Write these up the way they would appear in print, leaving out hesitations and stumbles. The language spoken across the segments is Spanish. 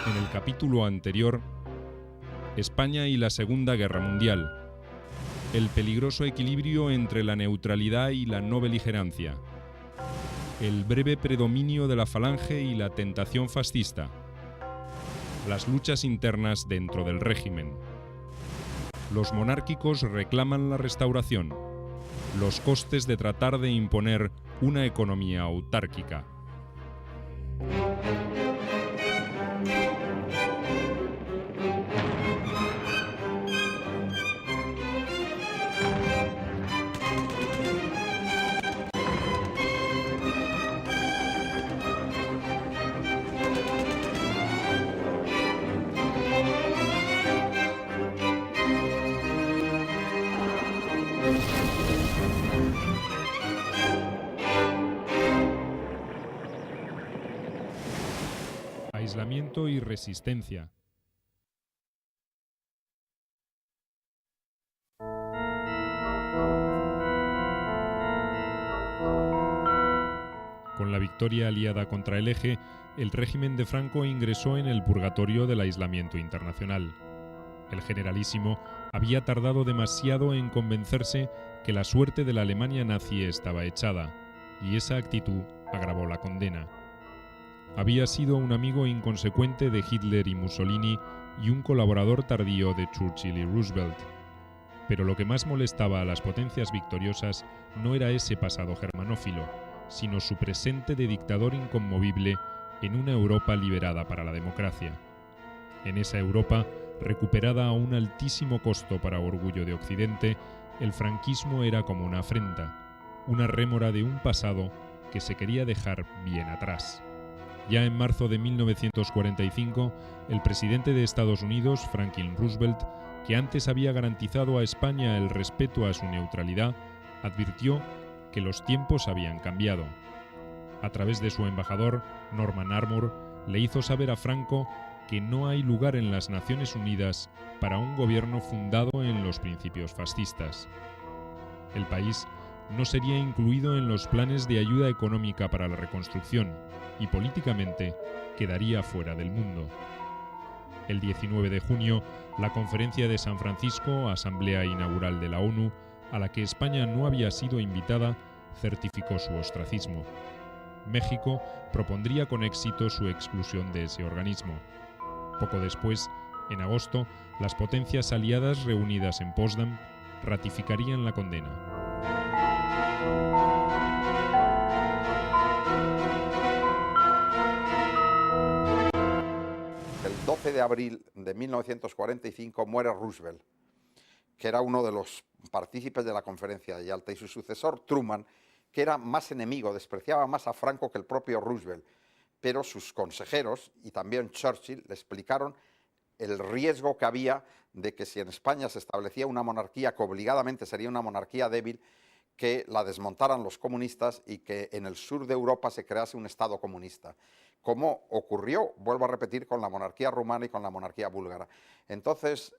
En el capítulo anterior, España y la Segunda Guerra Mundial, el peligroso equilibrio entre la neutralidad y la no beligerancia, el breve predominio de la Falange y la tentación fascista, las luchas internas dentro del régimen. Los monárquicos reclaman la restauración, los costes de tratar de imponer una economía autárquica. Aislamiento y resistencia. Con la victoria aliada contra el Eje, el régimen de Franco ingresó en el purgatorio del aislamiento internacional. El generalísimo había tardado demasiado en convencerse que la suerte de la Alemania nazi estaba echada, y esa actitud agravó la condena. Había sido un amigo inconsecuente de Hitler y Mussolini y un colaborador tardío de Churchill y Roosevelt. Pero lo que más molestaba a las potencias victoriosas no era ese pasado germanófilo, sino su presente de dictador inconmovible en una Europa liberada para la democracia. En esa Europa, recuperada a un altísimo costo para orgullo de Occidente, el franquismo era como una afrenta, una rémora de un pasado que se quería dejar bien atrás. Ya en marzo de 1945, el presidente de Estados Unidos, Franklin Roosevelt, que antes había garantizado a España el respeto a su neutralidad, advirtió que los tiempos habían cambiado. A través de su embajador, Norman Armour, le hizo saber a Franco que no hay lugar en las Naciones Unidas para un gobierno fundado en los principios fascistas. El país no sería incluido en los planes de ayuda económica para la reconstrucción y políticamente quedaría fuera del mundo. El 19 de junio, la Conferencia de San Francisco, asamblea inaugural de la ONU, a la que España no había sido invitada, certificó su ostracismo. México propondría con éxito su exclusión de ese organismo. Poco después, en agosto, las potencias aliadas reunidas en Potsdam ratificarían la condena. El 12 de abril de 1945 muere Roosevelt, que era uno de los partícipes de la conferencia de Yalta, y su sucesor, Truman, que era más enemigo, despreciaba más a Franco que el propio Roosevelt, pero sus consejeros y también Churchill le explicaron el riesgo que había de que si en España se establecía una monarquía que obligadamente sería una monarquía débil, que la desmontaran los comunistas y que en el sur de Europa se crease un Estado comunista, como ocurrió, vuelvo a repetir, con la monarquía rumana y con la monarquía búlgara. Entonces,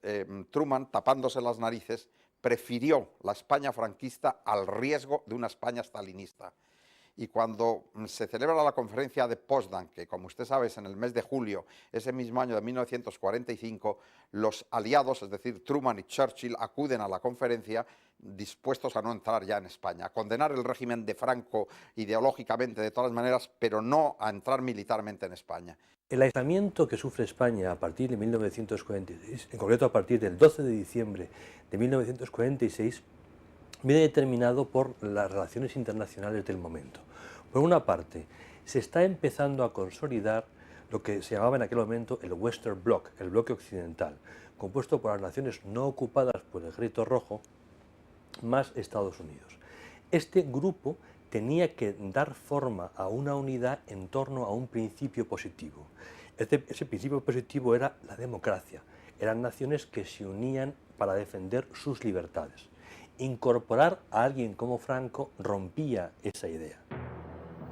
Truman, tapándose las narices, prefirió la España franquista al riesgo de una España stalinista. Y cuando se celebra la conferencia de Potsdam, que como usted sabe es en el mes de julio, ese mismo año de 1945, los aliados, es decir, Truman y Churchill, acuden a la conferencia dispuestos a no entrar ya en España, a condenar el régimen de Franco ideológicamente de todas maneras, pero no a entrar militarmente en España. El aislamiento que sufre España a partir de 1946, en concreto a partir del 12 de diciembre de 1946, viene determinado por las relaciones internacionales del momento. Por una parte, se está empezando a consolidar lo que se llamaba en aquel momento el Western Bloc, el bloque occidental, compuesto por las naciones no ocupadas por el Ejército Rojo, más Estados Unidos. Este grupo tenía que dar forma a una unidad en torno a un principio positivo. Ese principio positivo era la democracia. Eran naciones que se unían para defender sus libertades. Incorporar a alguien como Franco rompía esa idea.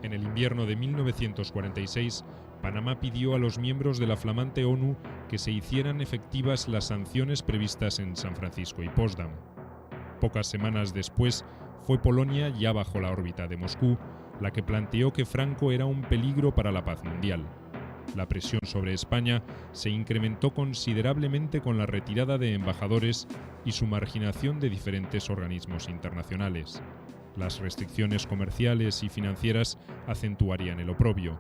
En el invierno de 1946, Panamá pidió a los miembros de la flamante ONU que se hicieran efectivas las sanciones previstas en San Francisco y Potsdam. Pocas semanas después, fue Polonia, ya bajo la órbita de Moscú, la que planteó que Franco era un peligro para la paz mundial. La presión sobre España se incrementó considerablemente con la retirada de embajadores y su marginación de diferentes organismos internacionales. Las restricciones comerciales y financieras acentuarían el oprobio,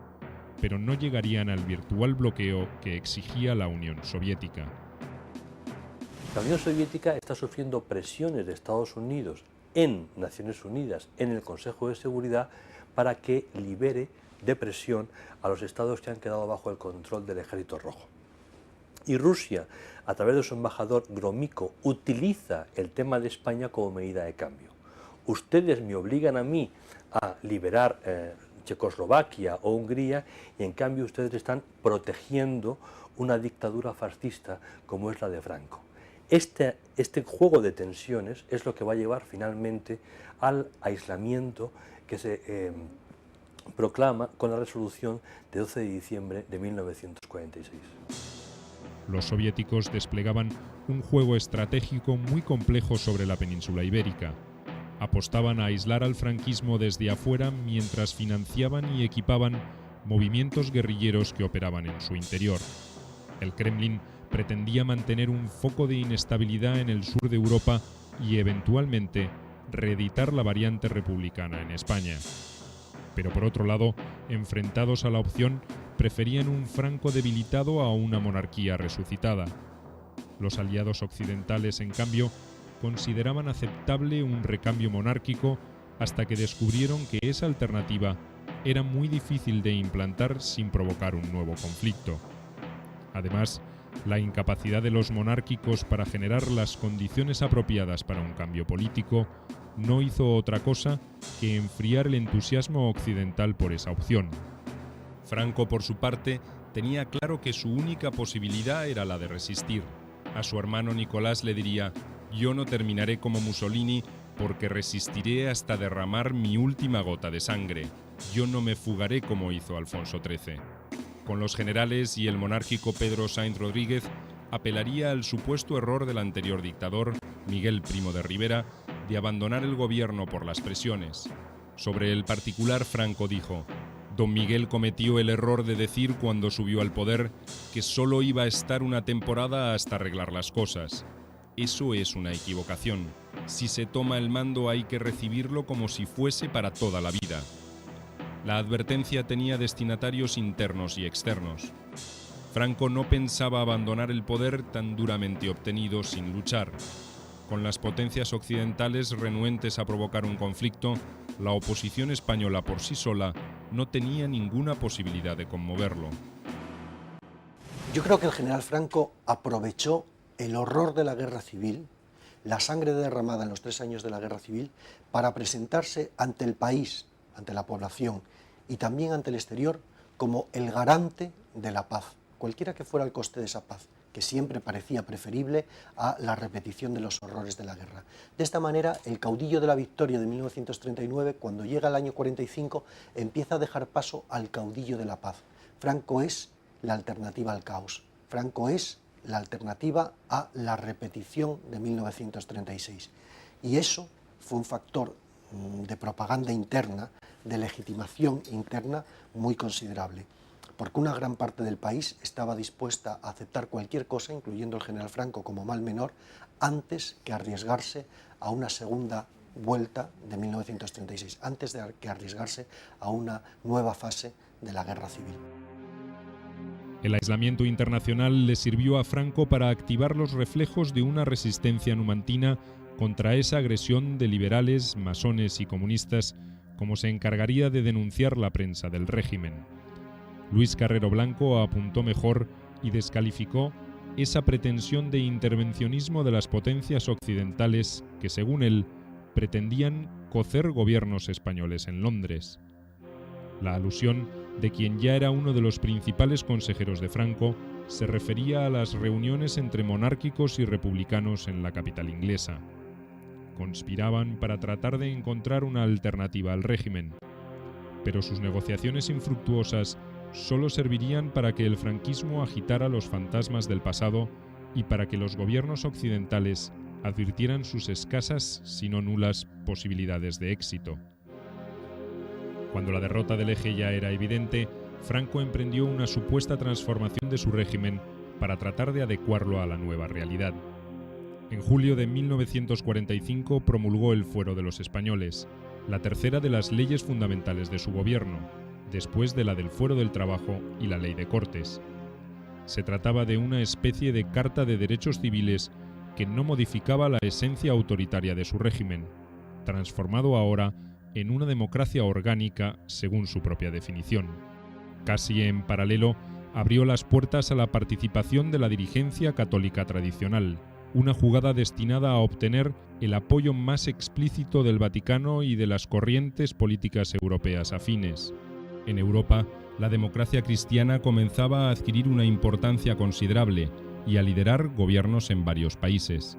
pero no llegarían al virtual bloqueo que exigía la Unión Soviética. La Unión Soviética está sufriendo presiones de Estados Unidos en Naciones Unidas, en el Consejo de Seguridad, para que libere de presión a los estados que han quedado bajo el control del Ejército Rojo. Y Rusia, a través de su embajador Gromyko, utiliza el tema de España como medida de cambio. Ustedes me obligan a mí a liberar Checoslovaquia o Hungría y en cambio ustedes están protegiendo una dictadura fascista como es la de Franco. Este juego de tensiones es lo que va a llevar finalmente al aislamiento que se proclama con la resolución de 12 de diciembre de 1946. Los soviéticos desplegaban un juego estratégico muy complejo sobre la península ibérica. Apostaban a aislar al franquismo desde afuera mientras financiaban y equipaban movimientos guerrilleros que operaban en su interior. El Kremlin pretendía mantener un foco de inestabilidad en el sur de Europa y eventualmente reeditar la variante republicana en España. Pero por otro lado, enfrentados a la opción, preferían un Franco debilitado a una monarquía resucitada. Los aliados occidentales, en cambio, consideraban aceptable un recambio monárquico hasta que descubrieron que esa alternativa era muy difícil de implantar sin provocar un nuevo conflicto. Además, la incapacidad de los monárquicos para generar las condiciones apropiadas para un cambio político no hizo otra cosa que enfriar el entusiasmo occidental por esa opción. Franco, por su parte, tenía claro que su única posibilidad era la de resistir. A su hermano Nicolás le diría: «Yo no terminaré como Mussolini porque resistiré hasta derramar mi última gota de sangre. Yo no me fugaré como hizo Alfonso XIII». Con los generales y el monárquico Pedro Sainz Rodríguez apelaría al supuesto error del anterior dictador, Miguel Primo de Rivera, de abandonar el gobierno por las presiones. Sobre el particular, Franco dijo: «Don Miguel cometió el error de decir cuando subió al poder que solo iba a estar una temporada hasta arreglar las cosas. Eso es una equivocación. Si se toma el mando hay que recibirlo como si fuese para toda la vida». La advertencia tenía destinatarios internos y externos. Franco no pensaba abandonar el poder tan duramente obtenido sin luchar. Con las potencias occidentales renuentes a provocar un conflicto, la oposición española por sí sola no tenía ninguna posibilidad de conmoverlo. Yo creo que el general Franco aprovechó el horror de la guerra civil, la sangre derramada en los 3 años de la guerra civil, para presentarse ante el país, ante la población y también ante el exterior como el garante de la paz, cualquiera que fuera el coste de esa paz, que siempre parecía preferible a la repetición de los horrores de la guerra. De esta manera, el caudillo de la victoria de 1939, cuando llega el año 45, empieza a dejar paso al caudillo de la paz. Franco es la alternativa al caos. Franco es la alternativa a la repetición de 1936. Y eso fue un factor de propaganda interna, de legitimación interna muy considerable, porque una gran parte del país estaba dispuesta a aceptar cualquier cosa, incluyendo el general Franco como mal menor, antes que arriesgarse a una segunda vuelta de 1936, antes de que arriesgarse a una nueva fase de la guerra civil. El aislamiento internacional le sirvió a Franco para activar los reflejos de una resistencia numantina contra esa agresión de liberales, masones y comunistas, como se encargaría de denunciar la prensa del régimen. Luis Carrero Blanco apuntó mejor y descalificó esa pretensión de intervencionismo de las potencias occidentales que, según él, pretendían cocer gobiernos españoles en Londres. La alusión de quien ya era uno de los principales consejeros de Franco se refería a las reuniones entre monárquicos y republicanos en la capital inglesa. Conspiraban para tratar de encontrar una alternativa al régimen, pero sus negociaciones infructuosas solo servirían para que el franquismo agitara los fantasmas del pasado y para que los gobiernos occidentales advirtieran sus escasas, si no nulas, posibilidades de éxito. Cuando la derrota del Eje ya era evidente, Franco emprendió una supuesta transformación de su régimen para tratar de adecuarlo a la nueva realidad. En julio de 1945 promulgó el Fuero de los Españoles, la tercera de las leyes fundamentales de su gobierno, después de la del Fuero del Trabajo y la Ley de Cortes. Se trataba de una especie de Carta de Derechos Civiles que no modificaba la esencia autoritaria de su régimen, transformado ahora en una democracia orgánica según su propia definición. Casi en paralelo, abrió las puertas a la participación de la dirigencia católica tradicional, una jugada destinada a obtener el apoyo más explícito del Vaticano y de las corrientes políticas europeas afines. En Europa, la democracia cristiana comenzaba a adquirir una importancia considerable y a liderar gobiernos en varios países.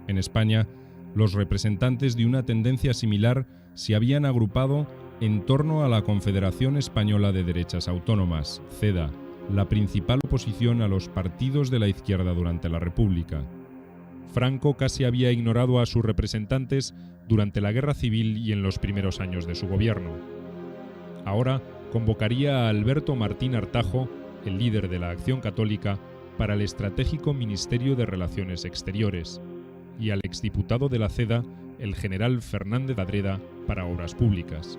En España, los representantes de una tendencia similar se habían agrupado en torno a la Confederación Española de Derechas Autónomas, CEDA, la principal oposición a los partidos de la izquierda durante la República. Franco casi había ignorado a sus representantes durante la Guerra Civil y en los primeros años de su gobierno. Ahora convocaría a Alberto Martín Artajo, el líder de la Acción Católica, para el estratégico Ministerio de Relaciones Exteriores, y al exdiputado de la CEDA, el general Fernández Adreda, para Obras Públicas.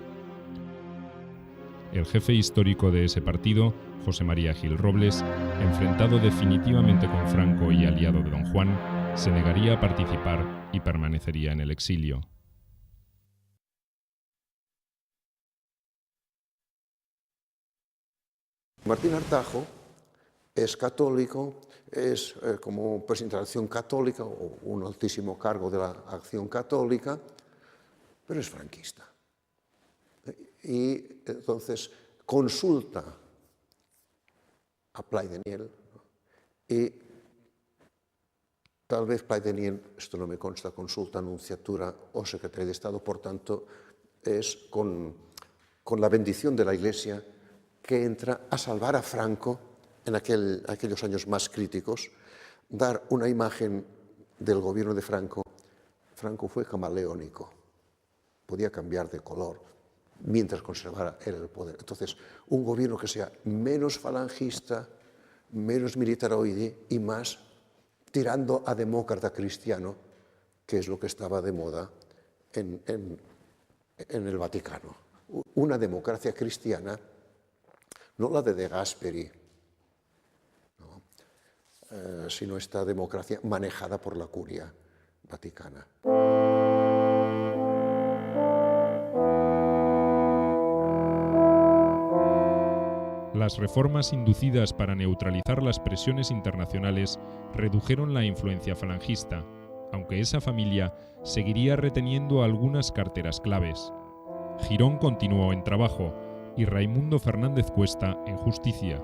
El jefe histórico de ese partido, José María Gil Robles, enfrentado definitivamente con Franco y aliado de Don Juan, se negaría a participar y permanecería en el exilio. Martín Artajo es católico, es como presidente de la Acción Católica o un altísimo cargo de la Acción Católica, pero es franquista. Y entonces consulta a Plaidenien y tal vez Plaidenien, esto no me consta, consulta a Nunciatura o Secretaría de Estado, por tanto es con la bendición de la Iglesia que entra a salvar a Franco en aquellos años más críticos, dar una imagen del gobierno de Franco. Franco fue camaleónico, podía cambiar de color mientras conservara él el poder. Entonces, un gobierno que sea menos falangista, menos militaroide y más tirando a demócrata cristiano, que es lo que estaba de moda en el Vaticano. Una democracia cristiana, no la de Gasperi, sino esta democracia manejada por la curia vaticana. Las reformas inducidas para neutralizar las presiones internacionales redujeron la influencia falangista, aunque esa familia seguiría reteniendo algunas carteras claves. Girón continuó en Trabajo y Raimundo Fernández Cuesta en Justicia.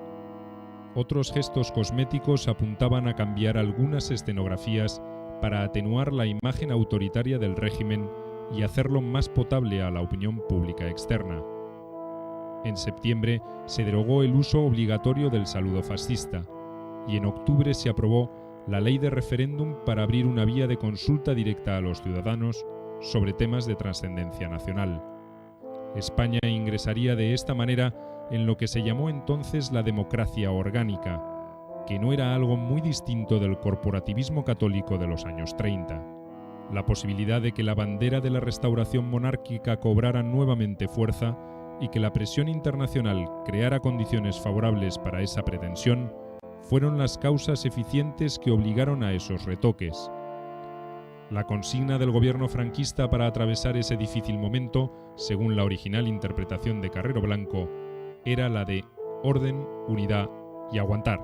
Otros gestos cosméticos apuntaban a cambiar algunas escenografías para atenuar la imagen autoritaria del régimen y hacerlo más potable a la opinión pública externa. En septiembre se derogó el uso obligatorio del saludo fascista y en octubre se aprobó la ley de referéndum para abrir una vía de consulta directa a los ciudadanos sobre temas de trascendencia nacional. España ingresaría de esta manera en lo que se llamó entonces la democracia orgánica, que no era algo muy distinto del corporativismo católico de los años 30. La posibilidad de que la bandera de la restauración monárquica cobrara nuevamente fuerza y que la presión internacional creara condiciones favorables para esa pretensión fueron las causas eficientes que obligaron a esos retoques. La consigna del gobierno franquista para atravesar ese difícil momento, según la original interpretación de Carrero Blanco, era la de orden, unidad y aguantar.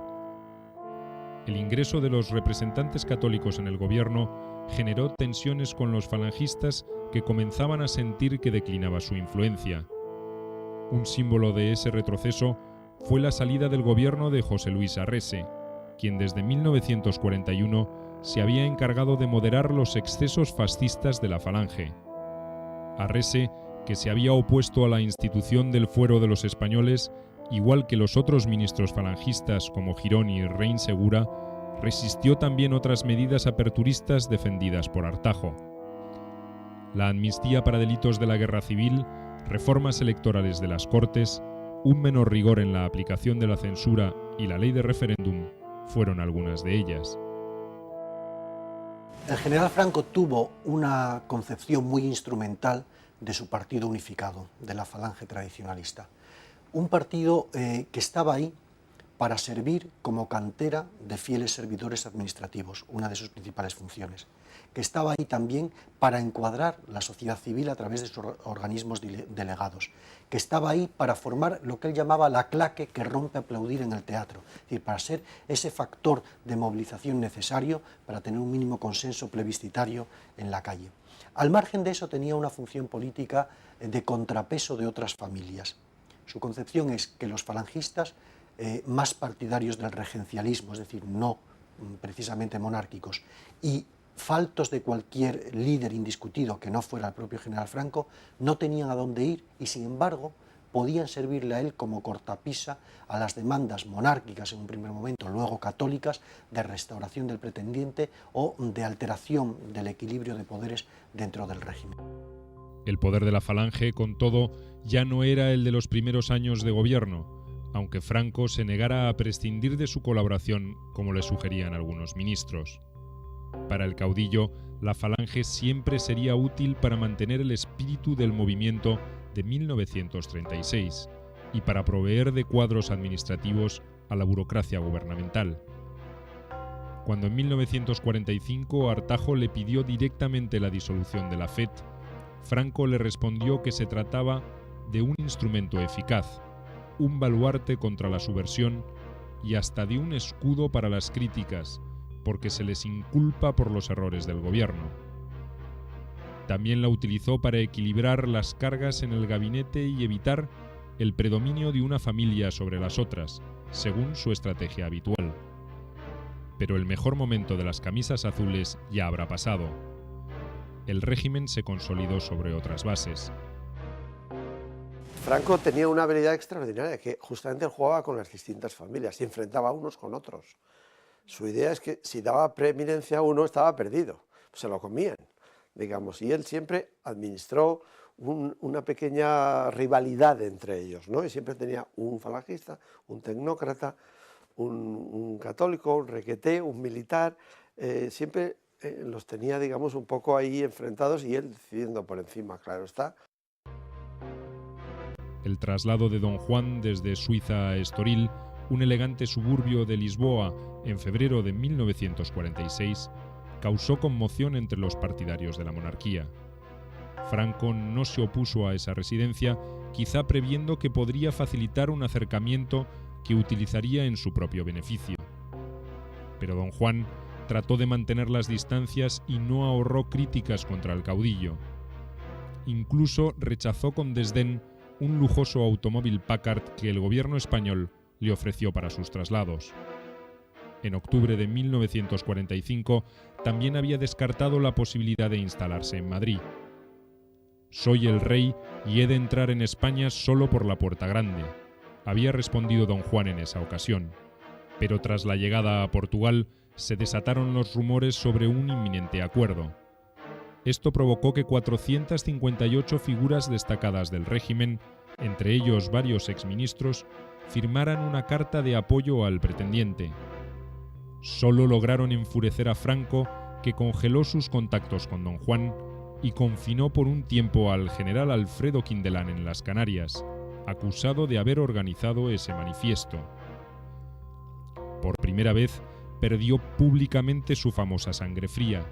El ingreso de los representantes católicos en el gobierno generó tensiones con los falangistas que comenzaban a sentir que declinaba su influencia. Un símbolo de ese retroceso fue la salida del gobierno de José Luis Arrese, quien desde 1941 se había encargado de moderar los excesos fascistas de la Falange. Arrese, que se había opuesto a la institución del Fuero de los Españoles, igual que los otros ministros falangistas como Girón y Rein Segura, resistió también otras medidas aperturistas defendidas por Artajo. La amnistía para delitos de la guerra civil, reformas electorales de las Cortes, Un menor rigor en la aplicación de la censura y la ley de referéndum fueron algunas de ellas. El general Franco tuvo una concepción muy instrumental de su partido unificado, de la Falange Tradicionalista. Un partido que estaba ahí para servir como cantera de fieles servidores administrativos, una de sus principales funciones, que estaba ahí también para encuadrar la sociedad civil a través de sus organismos delegados, que estaba ahí para formar lo que él llamaba la claque que rompe aplaudir en el teatro, es decir, para ser ese factor de movilización necesario para tener un mínimo consenso plebiscitario en la calle. Al margen de eso tenía una función política de contrapeso de otras familias. Su concepción es que los falangistas más partidarios del regencialismo, es decir, no precisamente monárquicos, y faltos de cualquier líder indiscutido que no fuera el propio general Franco, no tenían a dónde ir y, sin embargo, podían servirle a él como cortapisa a las demandas monárquicas en un primer momento, luego católicas, de restauración del pretendiente o de alteración del equilibrio de poderes dentro del régimen. El poder de la Falange, con todo, ya no era el de los primeros años de gobierno, aunque Franco se negara a prescindir de su colaboración, como le sugerían algunos ministros. Para el caudillo, la Falange siempre sería útil para mantener el espíritu del movimiento de 1936 y para proveer de cuadros administrativos a la burocracia gubernamental. Cuando en 1945 Artajo le pidió directamente la disolución de la FET, Franco le respondió que se trataba de un instrumento eficaz, un baluarte contra la subversión y hasta de un escudo para las críticas, porque se les inculpa por los errores del gobierno. También la utilizó para equilibrar las cargas en el gabinete y evitar el predominio de una familia sobre las otras, según su estrategia habitual. Pero el mejor momento de las camisas azules ya habrá pasado. El régimen se consolidó sobre otras bases. Franco tenía una habilidad extraordinaria, que justamente él jugaba con las distintas familias, se enfrentaba unos con otros. Su idea es que si daba preeminencia a uno, estaba perdido, se lo comían, digamos, y él siempre administró una pequeña rivalidad entre ellos, ¿no? Y siempre tenía un falangista, un tecnócrata, un católico, un requeté, un militar, siempre los tenía, digamos, un poco ahí enfrentados y él decidiendo por encima, claro está. El traslado de Don Juan desde Suiza a Estoril, un elegante suburbio de Lisboa, en febrero de 1946, causó conmoción entre los partidarios de la monarquía. Franco no se opuso a esa residencia, quizá previendo que podría facilitar un acercamiento que utilizaría en su propio beneficio. Pero Don Juan trató de mantener las distancias y no ahorró críticas contra el caudillo. Incluso rechazó con desdén un lujoso automóvil Packard que el gobierno español le ofreció para sus traslados. En octubre de 1945 también había descartado la posibilidad de instalarse en Madrid. «Soy el rey y he de entrar en España solo por la puerta grande», había respondido Don Juan en esa ocasión. Pero tras la llegada a Portugal se desataron los rumores sobre un inminente acuerdo. Esto provocó que 458 figuras destacadas del régimen, entre ellos varios exministros, firmaran una carta de apoyo al pretendiente. Solo lograron enfurecer a Franco, que congeló sus contactos con Don Juan y confinó por un tiempo al general Alfredo Quindelán en las Canarias, acusado de haber organizado ese manifiesto. Por primera vez, perdió públicamente su famosa sangre fría.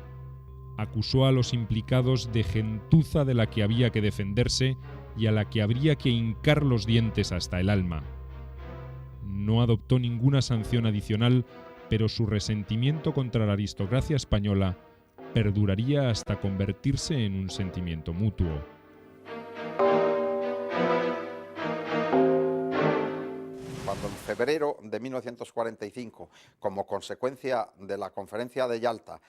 Acusó a los implicados de gentuza de la que había que defenderse y a la que habría que hincar los dientes hasta el alma. No adoptó ninguna sanción adicional, pero su resentimiento contra la aristocracia española perduraría hasta convertirse en un sentimiento mutuo. Cuando en febrero de 1945, como consecuencia de la conferencia de Yalta,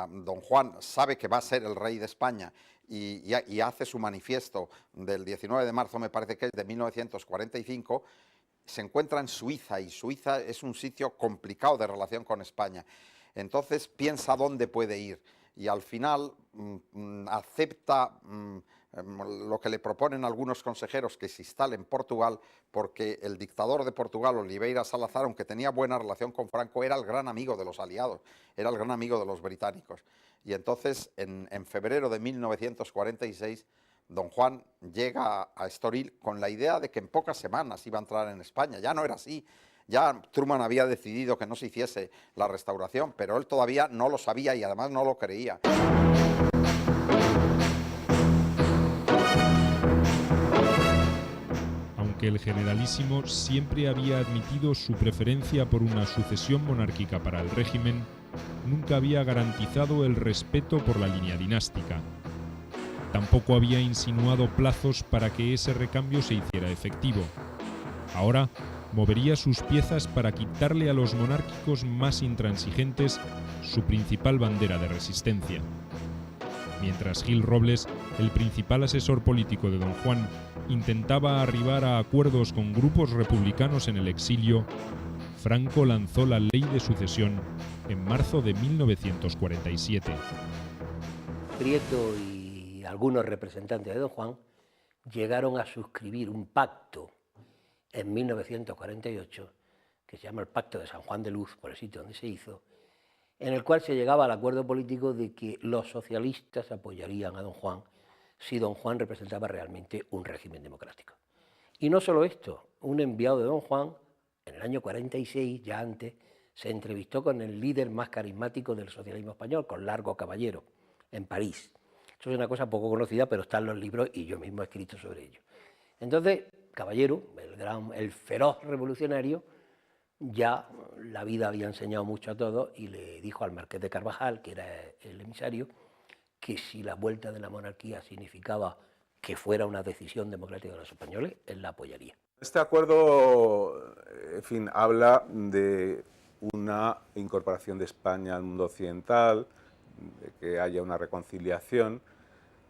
Don Juan sabe que va a ser el rey de España y hace su manifiesto del 19 de marzo, me parece que es de 1945, se encuentra en Suiza, y Suiza es un sitio complicado de relación con España. Entonces piensa dónde puede ir y al final acepta lo que le proponen algunos consejeros que se instale en Portugal, porque el dictador de Portugal, Oliveira Salazar, aunque tenía buena relación con Franco, era el gran amigo de los aliados, era el gran amigo de los británicos. Y entonces, en febrero de 1946, don Juan llega a Estoril con la idea de que en pocas semanas iba a entrar en España. Ya no era así. Ya Truman había decidido que no se hiciese la restauración, pero él todavía no lo sabía y además no lo creía. Aunque el generalísimo siempre había admitido su preferencia por una sucesión monárquica para el régimen, nunca había garantizado el respeto por la línea dinástica. Tampoco había insinuado plazos para que ese recambio se hiciera efectivo. Ahora movería sus piezas para quitarle a los monárquicos más intransigentes su principal bandera de resistencia. Mientras Gil Robles, el principal asesor político de don Juan, intentaba arribar a acuerdos con grupos republicanos en el exilio, Franco lanzó la Ley de Sucesión en marzo de 1947. Prieto y algunos representantes de don Juan llegaron a suscribir un pacto en 1948, que se llama el Pacto de San Juan de Luz, por el sitio donde se hizo, en el cual se llegaba al acuerdo político de que los socialistas apoyarían a don Juan si don Juan representaba realmente un régimen democrático. Y no solo esto, un enviado de don Juan, en el año 46, ya antes, se entrevistó con el líder más carismático del socialismo español, con Largo Caballero, en París. Eso es una cosa poco conocida, pero está en los libros y yo mismo he escrito sobre ello. Entonces, Caballero, el feroz revolucionario, ya la vida había enseñado mucho a todos y le dijo al marqués de Carvajal, que era el emisario, que si la vuelta de la monarquía significaba que fuera una decisión democrática de los españoles, él la apoyaría. Este acuerdo, en fin, habla de una incorporación de España al mundo occidental, de que haya una reconciliación.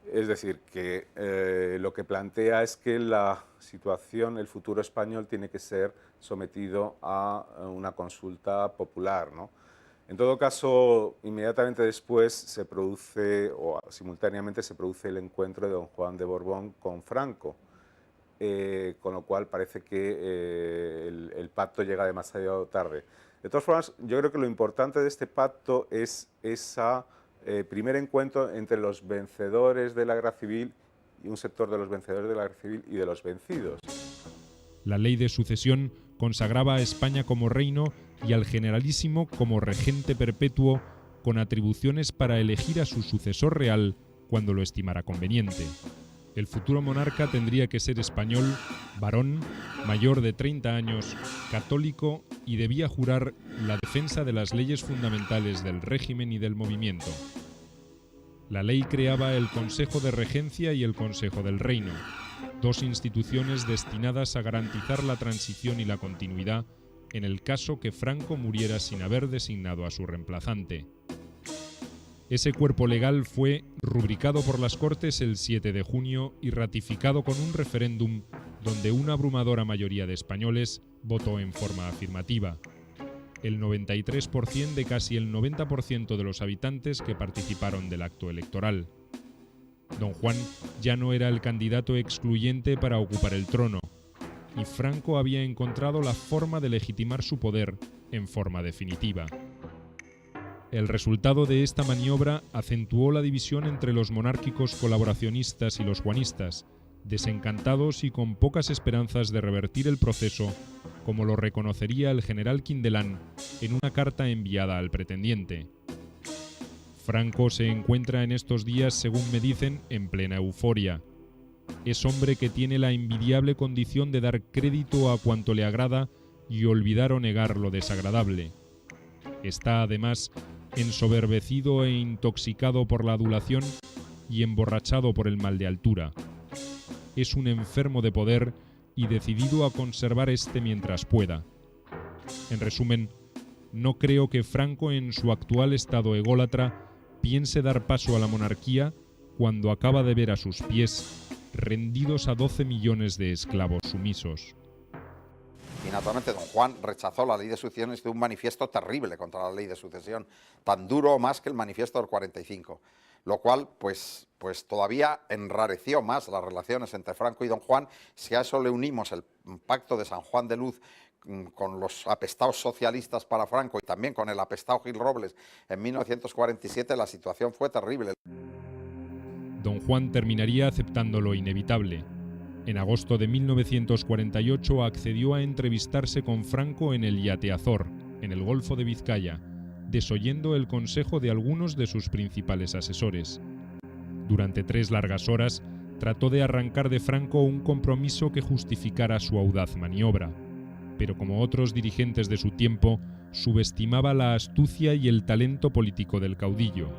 Es decir, que lo que plantea es que la situación, el futuro español tiene que ser sometido a una consulta popular, ¿no? En todo caso, inmediatamente después se produce, o simultáneamente se produce el encuentro de don Juan de Borbón con Franco, con lo cual parece que el pacto llega demasiado tarde. De todas formas, yo creo que lo importante de este pacto es esa primer encuentro entre los vencedores de la guerra civil y un sector de los vencedores de la guerra civil y de los vencidos. La Ley de Sucesión consagraba a España como reino y al generalísimo como regente perpetuo, con atribuciones para elegir a su sucesor real cuando lo estimara conveniente. El futuro monarca tendría que ser español, varón, mayor de 30 años, católico y debía jurar la defensa de las leyes fundamentales del régimen y del movimiento. La ley creaba el Consejo de Regencia y el Consejo del Reino, dos instituciones destinadas a garantizar la transición y la continuidad en el caso que Franco muriera sin haber designado a su reemplazante. Ese cuerpo legal fue rubricado por las Cortes el 7 de junio y ratificado con un referéndum donde una abrumadora mayoría de españoles votó en forma afirmativa. El 93% de casi el 90% de los habitantes que participaron del acto electoral. Don Juan ya no era el candidato excluyente para ocupar el trono, y Franco había encontrado la forma de legitimar su poder en forma definitiva. El resultado de esta maniobra acentuó la división entre los monárquicos colaboracionistas y los juanistas, desencantados y con pocas esperanzas de revertir el proceso, como lo reconocería el general Quindelán en una carta enviada al pretendiente. Franco se encuentra en estos días, según me dicen, en plena euforia. Es hombre que tiene la envidiable condición de dar crédito a cuanto le agrada y olvidar o negar lo desagradable. Está, además, ensoberbecido e intoxicado por la adulación y emborrachado por el mal de altura. Es un enfermo de poder y decidido a conservar este mientras pueda. En resumen, no creo que Franco, en su actual estado ególatra, piense dar paso a la monarquía cuando acaba de ver a sus pies rendidos a 12 millones de esclavos sumisos. Y naturalmente don Juan rechazó la Ley de Sucesión, de un manifiesto terrible contra la Ley de Sucesión, tan duro o más que el manifiesto del 45. lo cual pues todavía enrareció más las relaciones entre Franco y don Juan. Si a eso le unimos el pacto de San Juan de Luz con los apestados socialistas para Franco y también con el apestado Gil Robles en 1947, la situación fue terrible. Don Juan terminaría aceptando lo inevitable. En agosto de 1948 accedió a entrevistarse con Franco en el yate Azor, en el Golfo de Vizcaya, desoyendo el consejo de algunos de sus principales asesores. Durante 3 largas horas, trató de arrancar de Franco un compromiso que justificara su audaz maniobra, pero como otros dirigentes de su tiempo, subestimaba la astucia y el talento político del caudillo.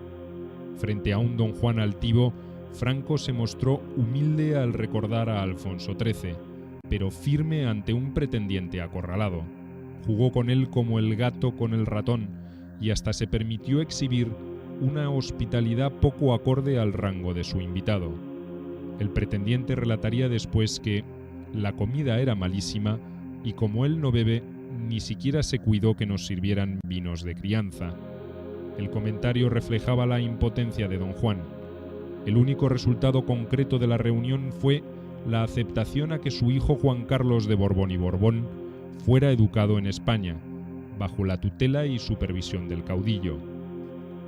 Frente a un don Juan altivo, Franco se mostró humilde al recordar a Alfonso XIII, pero firme ante un pretendiente acorralado. Jugó con él como el gato con el ratón y hasta se permitió exhibir una hospitalidad poco acorde al rango de su invitado. El pretendiente relataría después que la comida era malísima y como él no bebe, ni siquiera se cuidó que nos sirvieran vinos de crianza. El comentario reflejaba la impotencia de don Juan. El único resultado concreto de la reunión fue la aceptación a que su hijo Juan Carlos de Borbón y Borbón fuera educado en España, bajo la tutela y supervisión del caudillo.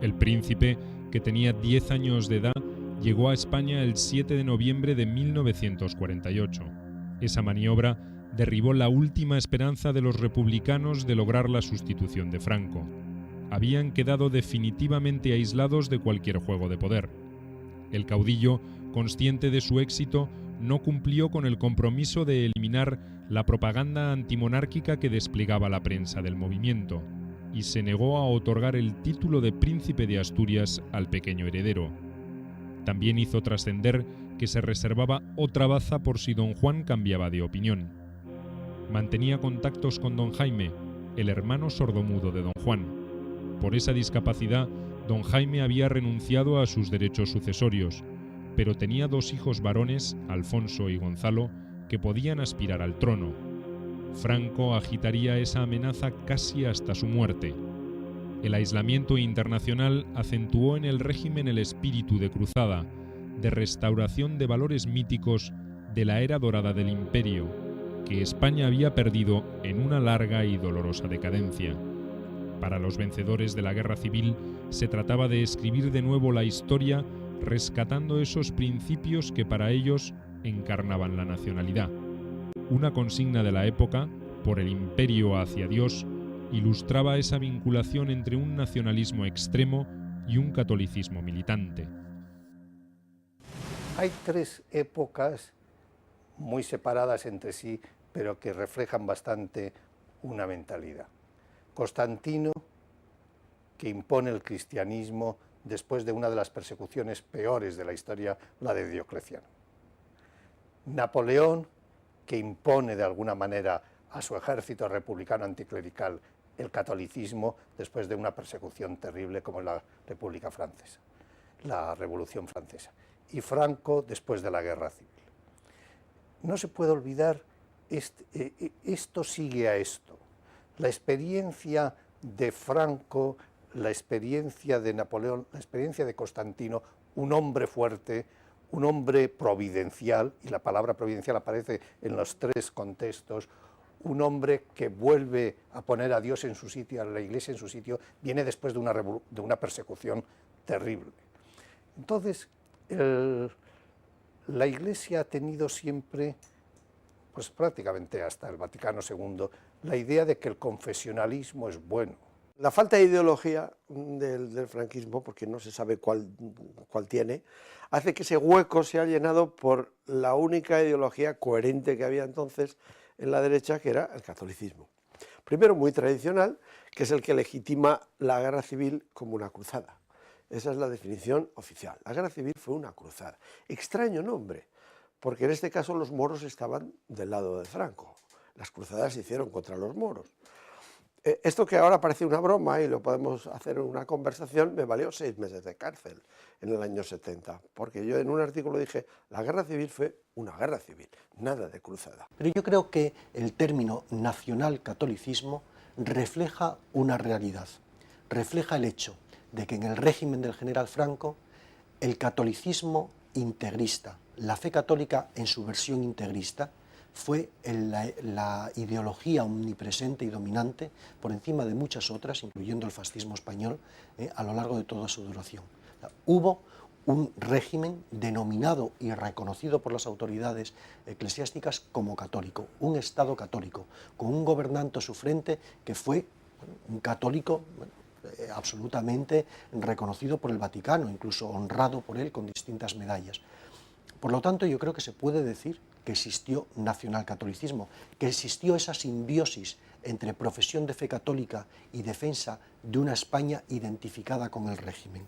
El príncipe, que tenía 10 años de edad, llegó a España el 7 de noviembre de 1948. Esa maniobra derribó la última esperanza de los republicanos de lograr la sustitución de Franco. Habían quedado definitivamente aislados de cualquier juego de poder. El caudillo, consciente de su éxito, no cumplió con el compromiso de eliminar la propaganda antimonárquica que desplegaba la prensa del movimiento, y se negó a otorgar el título de príncipe de Asturias al pequeño heredero. También hizo trascender que se reservaba otra baza por si don Juan cambiaba de opinión. Mantenía contactos con don Jaime, el hermano sordomudo de don Juan. Por esa discapacidad, don Jaime había renunciado a sus derechos sucesorios, pero tenía 2 hijos varones, Alfonso y Gonzalo, que podían aspirar al trono. Franco agitaría esa amenaza casi hasta su muerte. El aislamiento internacional acentuó en el régimen el espíritu de cruzada, de restauración de valores míticos de la era dorada del imperio, que España había perdido en una larga y dolorosa decadencia. Para los vencedores de la guerra civil se trataba de escribir de nuevo la historia rescatando esos principios que para ellos encarnaban la nacionalidad. Una consigna de la época, por el imperio hacia Dios, ilustraba esa vinculación entre un nacionalismo extremo y un catolicismo militante. Hay 3 épocas muy separadas entre sí, pero que reflejan bastante una mentalidad. Constantino, que impone el cristianismo después de una de las persecuciones peores de la historia, la de Diocleciano. Napoleón, que impone de alguna manera a su ejército republicano anticlerical el catolicismo después de una persecución terrible como la República Francesa, la Revolución Francesa. Y Franco después de la Guerra Civil. No se puede olvidar, esto sigue a esto. La experiencia de Franco, la experiencia de Napoleón, la experiencia de Constantino, un hombre fuerte, un hombre providencial, y la palabra providencial aparece en los 3 contextos, un hombre que vuelve a poner a Dios en su sitio, a la Iglesia en su sitio, viene después de una persecución terrible. Entonces, la Iglesia ha tenido siempre, pues prácticamente hasta el Vaticano II, la idea de que el confesionalismo es bueno. La falta de ideología del franquismo, porque no se sabe cuál tiene, hace que ese hueco sea llenado por la única ideología coherente que había entonces en la derecha, que era el catolicismo. Primero, muy tradicional, que es el que legitima la guerra civil como una cruzada. Esa es la definición oficial. La guerra civil fue una cruzada. Extraño nombre, porque en este caso los moros estaban del lado de Franco. Las cruzadas se hicieron contra los moros. Esto que ahora parece una broma y lo podemos hacer en una conversación, me valió 6 meses de cárcel en el año 70, porque yo en un artículo dije, la guerra civil fue una guerra civil, nada de cruzada. Pero yo creo que el término nacionalcatolicismo refleja una realidad, refleja el hecho de que en el régimen del general Franco el catolicismo integrista, la fe católica en su versión integrista, fue la ideología omnipresente y dominante por encima de muchas otras, incluyendo el fascismo español, a lo largo de toda su duración. Hubo un régimen denominado y reconocido por las autoridades eclesiásticas como católico, un Estado católico, con un gobernante a su frente que fue un católico absolutamente reconocido por el Vaticano, incluso honrado por él con distintas medallas. Por lo tanto, yo creo que se puede decir que existió nacionalcatolicismo, que existió esa simbiosis entre profesión de fe católica y defensa de una España identificada con el régimen.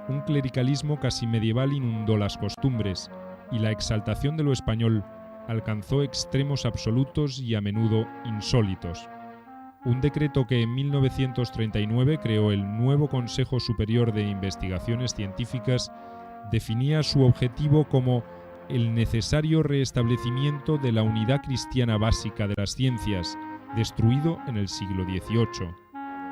Un clericalismo casi medieval inundó las costumbres y la exaltación de lo español alcanzó extremos absolutos y a menudo insólitos. Un decreto que en 1939 creó el nuevo Consejo Superior de Investigaciones Científicas definía su objetivo como el necesario restablecimiento de la unidad cristiana básica de las ciencias, destruido en el siglo XVIII.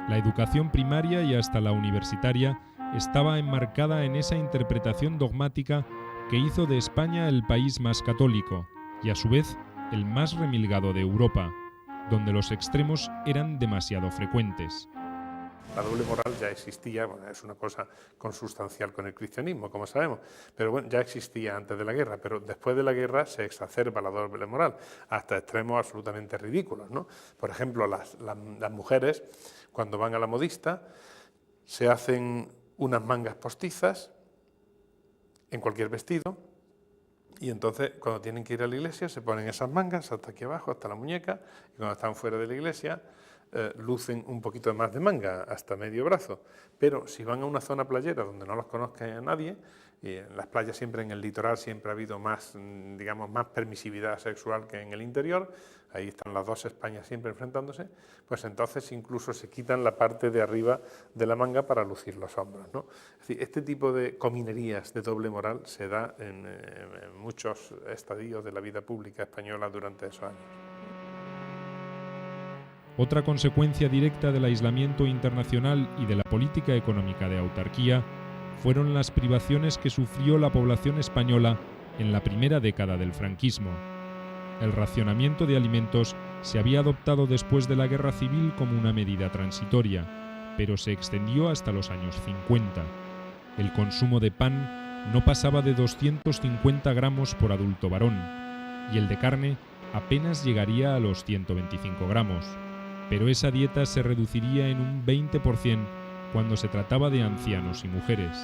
La educación primaria y hasta la universitaria estaba enmarcada en esa interpretación dogmática que hizo de España el país más católico y a su vez el más remilgado de Europa, donde los extremos eran demasiado frecuentes. La doble moral ya existía, bueno, es una cosa consustancial con el cristianismo, como sabemos, pero bueno, ya existía antes de la guerra, pero después de la guerra se exacerba la doble moral hasta extremos absolutamente ridículos, ¿no? Por ejemplo, las mujeres, cuando van a la modista, se hacen unas mangas postizas en cualquier vestido, y entonces cuando tienen que ir a la iglesia se ponen esas mangas hasta aquí abajo, hasta la muñeca, y cuando están fuera de la iglesia lucen un poquito más de manga, hasta medio brazo. Pero si van a una zona playera donde no los conozca nadie, y en las playas siempre, en el litoral siempre ha habido más, digamos, más permisividad sexual que en el interior, ahí están las dos Españas siempre enfrentándose, pues entonces incluso se quitan la parte de arriba de la manga para lucir los hombros, ¿no? Es decir, este tipo de cominerías de doble moral se da en muchos estadios de la vida pública española durante esos años. Otra consecuencia directa del aislamiento internacional y de la política económica de autarquía fueron las privaciones que sufrió la población española en la primera década del franquismo. El racionamiento de alimentos se había adoptado después de la Guerra Civil como una medida transitoria, pero se extendió hasta los años 50. El consumo de pan no pasaba de 250 gramos por adulto varón, y el de carne apenas llegaría a los 125 gramos. Pero esa dieta se reduciría en un 20% cuando se trataba de ancianos y mujeres.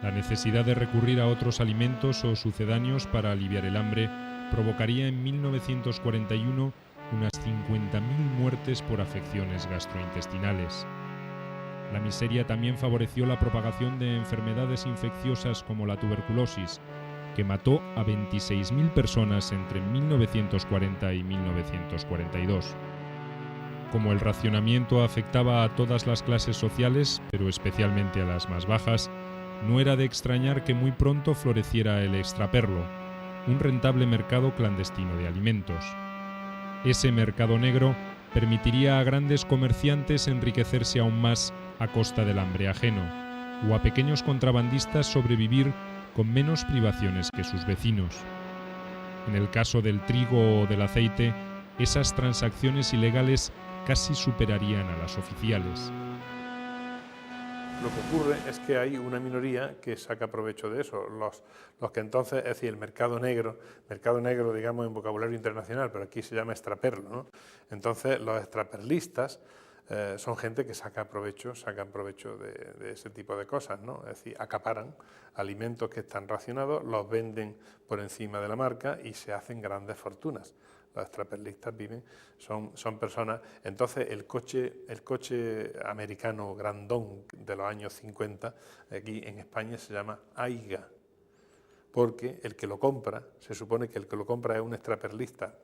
La necesidad de recurrir a otros alimentos o sucedáneos para aliviar el hambre provocaría en 1941 unas 50.000 muertes por afecciones gastrointestinales. La miseria también favoreció la propagación de enfermedades infecciosas como la tuberculosis, que mató a 26.000 personas entre 1940 y 1942. Como el racionamiento afectaba a todas las clases sociales, pero especialmente a las más bajas, no era de extrañar que muy pronto floreciera el extraperlo, un rentable mercado clandestino de alimentos. Ese mercado negro permitiría a grandes comerciantes enriquecerse aún más a costa del hambre ajeno, o a pequeños contrabandistas sobrevivir con menos privaciones que sus vecinos. En el caso del trigo o del aceite, esas transacciones ilegales casi superarían a las oficiales. Lo que ocurre es que hay una minoría que saca provecho de eso, los que entonces, es decir, el mercado negro, digamos en vocabulario internacional, pero aquí se llama extraperlo, ¿no? Entonces los extraperlistas son gente que sacan provecho de ese tipo de cosas, ¿no? Es decir, acaparan alimentos que están racionados, los venden por encima de la marca y se hacen grandes fortunas. Los extraperlistas son personas. Entonces el coche americano grandón de los años 50, aquí en España se llama Aiga, porque el que lo compra, se supone que el que lo compra es un extraperlista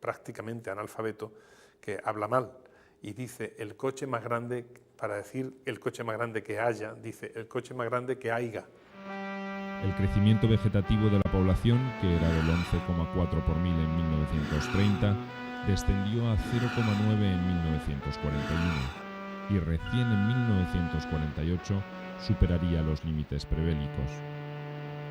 prácticamente analfabeto que habla mal y dice el coche más grande, para decir el coche más grande que haya, dice el coche más grande que haiga. El crecimiento vegetativo de la población, que era del 11,4 por mil en 1930, descendió a 0,9 en 1941. y recién en 1948 superaría los límites prebélicos.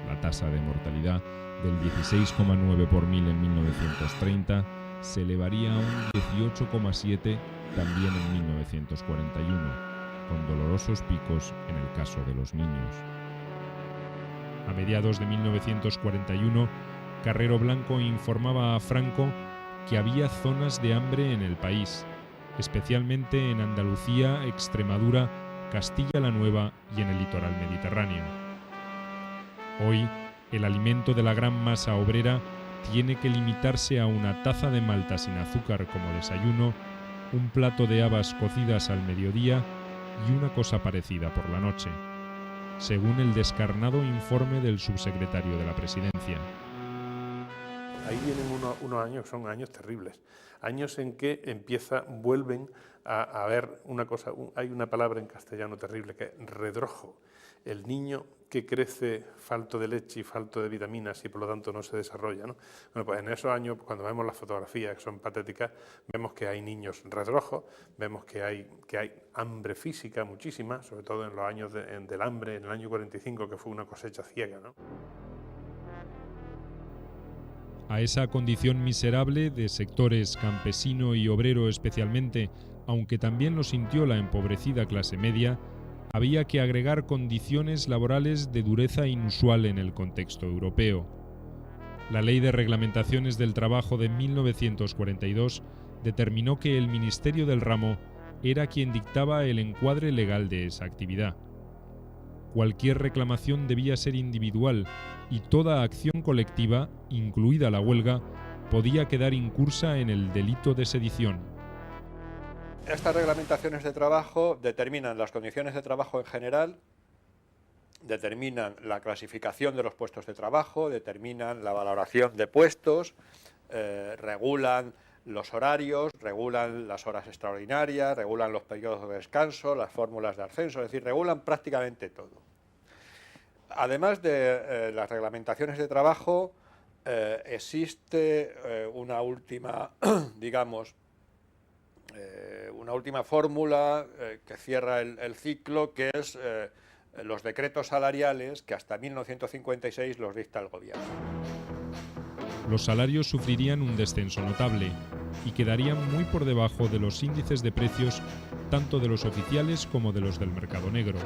La tasa de mortalidad, del 16,9 por mil en 1930, se elevaría a un 18,7 también en 1941, con dolorosos picos en el caso de los niños. A mediados de 1941, Carrero Blanco informaba a Franco que había zonas de hambre en el país, especialmente en Andalucía, Extremadura, Castilla-La Nueva y en el litoral mediterráneo. Hoy, el alimento de la gran masa obrera tiene que limitarse a una taza de malta sin azúcar como desayuno, un plato de habas cocidas al mediodía y una cosa parecida por la noche, según el descarnado informe del subsecretario de la Presidencia. Ahí vienen unos años, son años terribles, años en que vuelven a ver una cosa, hay una palabra en castellano terrible que es redrojo, el niño que crece falto de leche y falto de vitaminas y por lo tanto no se desarrolla, ¿no? Bueno, pues en esos años, cuando vemos las fotografías que son patéticas, vemos que hay niños redrojos, vemos que hay hambre física muchísima, sobre todo en los años del hambre, en el año 45, que fue una cosecha ciega, ¿no? A esa condición miserable de sectores campesino y obrero especialmente, aunque también lo sintió la empobrecida clase media, había que agregar condiciones laborales de dureza inusual en el contexto europeo. La Ley de Reglamentaciones del Trabajo de 1942 determinó que el Ministerio del Ramo era quien dictaba el encuadre legal de esa actividad. Cualquier reclamación debía ser individual y toda acción colectiva, incluida la huelga, podía quedar incursa en el delito de sedición. Estas reglamentaciones de trabajo determinan las condiciones de trabajo en general, determinan la clasificación de los puestos de trabajo, determinan la valoración de puestos, regulan los horarios, regulan las horas extraordinarias, regulan los periodos de descanso, las fórmulas de ascenso, es decir, regulan prácticamente todo. Además de las reglamentaciones de trabajo, existe una última, digamos, una última fórmula que cierra el ciclo, que es los decretos salariales que hasta 1956 los dicta el gobierno. Los salarios sufrirían un descenso notable y quedarían muy por debajo de los índices de precios tanto de los oficiales como de los del mercado negro.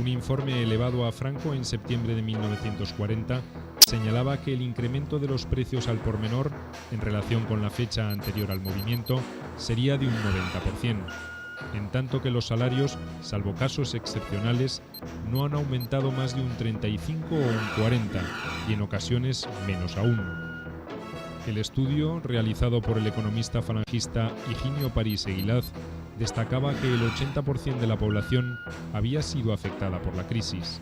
Un informe elevado a Franco en septiembre de 1940 señalaba que el incremento de los precios al por menor en relación con la fecha anterior al movimiento sería de un 90%, en tanto que los salarios, salvo casos excepcionales, no han aumentado más de un 35 o un 40 y en ocasiones menos aún. El estudio, realizado por el economista falangista Higinio París Eguilaz, destacaba que el 80% de la población había sido afectada por la crisis.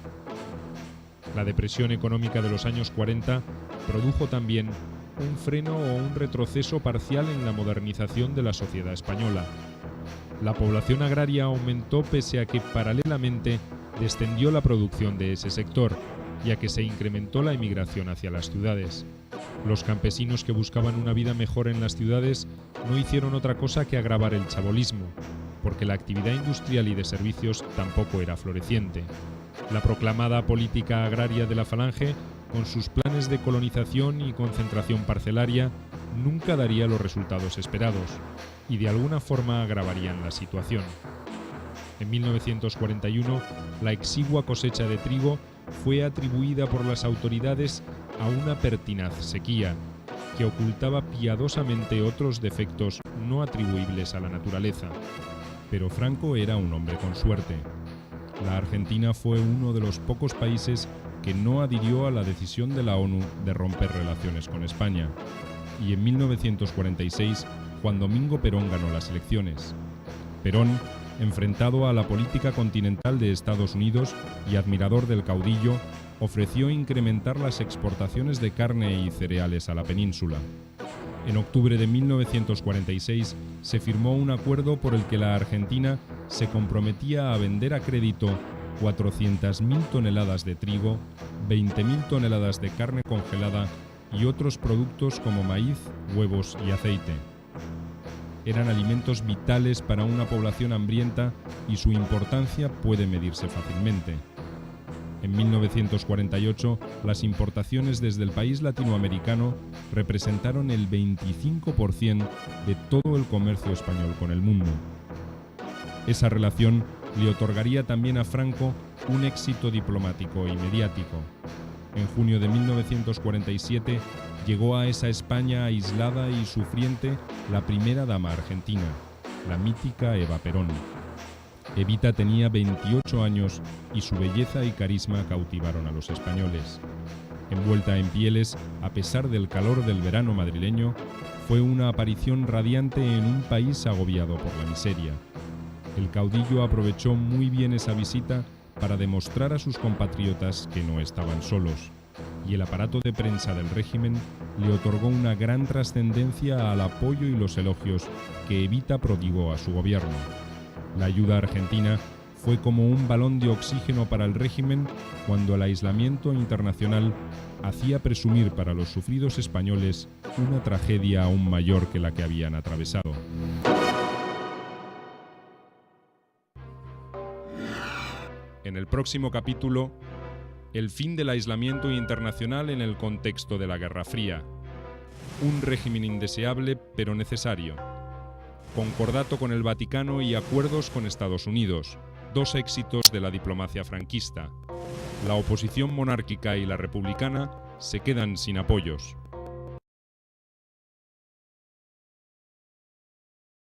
La depresión económica de los años 40 produjo también un freno o un retroceso parcial en la modernización de la sociedad española. La población agraria aumentó pese a que paralelamente descendió la producción de ese sector, ya que se incrementó la emigración hacia las ciudades. Los campesinos que buscaban una vida mejor en las ciudades no hicieron otra cosa que agravar el chabolismo, porque la actividad industrial y de servicios tampoco era floreciente. La proclamada política agraria de la Falange, con sus planes de colonización y concentración parcelaria, nunca daría los resultados esperados, y de alguna forma agravarían la situación. En 1941, la exigua cosecha de trigo fue atribuida por las autoridades a una pertinaz sequía, que ocultaba piadosamente otros defectos no atribuibles a la naturaleza. Pero Franco era un hombre con suerte. La Argentina fue uno de los pocos países que no adhirió a la decisión de la ONU de romper relaciones con España. Y en 1946, Juan Domingo Perón ganó las elecciones. Perón, enfrentado a la política continental de Estados Unidos y admirador del caudillo, ofreció incrementar las exportaciones de carne y cereales a la península. En octubre de 1946 se firmó un acuerdo por el que la Argentina se comprometía a vender a crédito 400.000 toneladas de trigo, 20.000 toneladas de carne congelada y otros productos como maíz, huevos y aceite. eran alimentos vitales para una población hambrienta y su importancia puede medirse fácilmente. En 1948, las importaciones desde el país latinoamericano representaron el 25% de todo el comercio español con el mundo. Esa relación le otorgaría también a Franco un éxito diplomático y mediático. En junio de 1947 llegó a esa España aislada y sufriente la primera dama argentina, la mítica Eva Perón. Evita tenía 28 años y su belleza y carisma cautivaron a los españoles. Envuelta en pieles, a pesar del calor del verano madrileño, fue una aparición radiante en un país agobiado por la miseria. El caudillo aprovechó muy bien esa visita para demostrar a sus compatriotas que no estaban solos, y el aparato de prensa del régimen le otorgó una gran trascendencia al apoyo y los elogios que Evita prodigó a su gobierno. La ayuda argentina fue como un balón de oxígeno para el régimen cuando el aislamiento internacional hacía presumir para los sufridos españoles una tragedia aún mayor que la que habían atravesado. En el próximo capítulo, el fin del aislamiento internacional en el contexto de la Guerra Fría. Un régimen indeseable pero necesario. Concordato con el Vaticano y acuerdos con Estados Unidos, dos éxitos de la diplomacia franquista. La oposición monárquica y la republicana se quedan sin apoyos.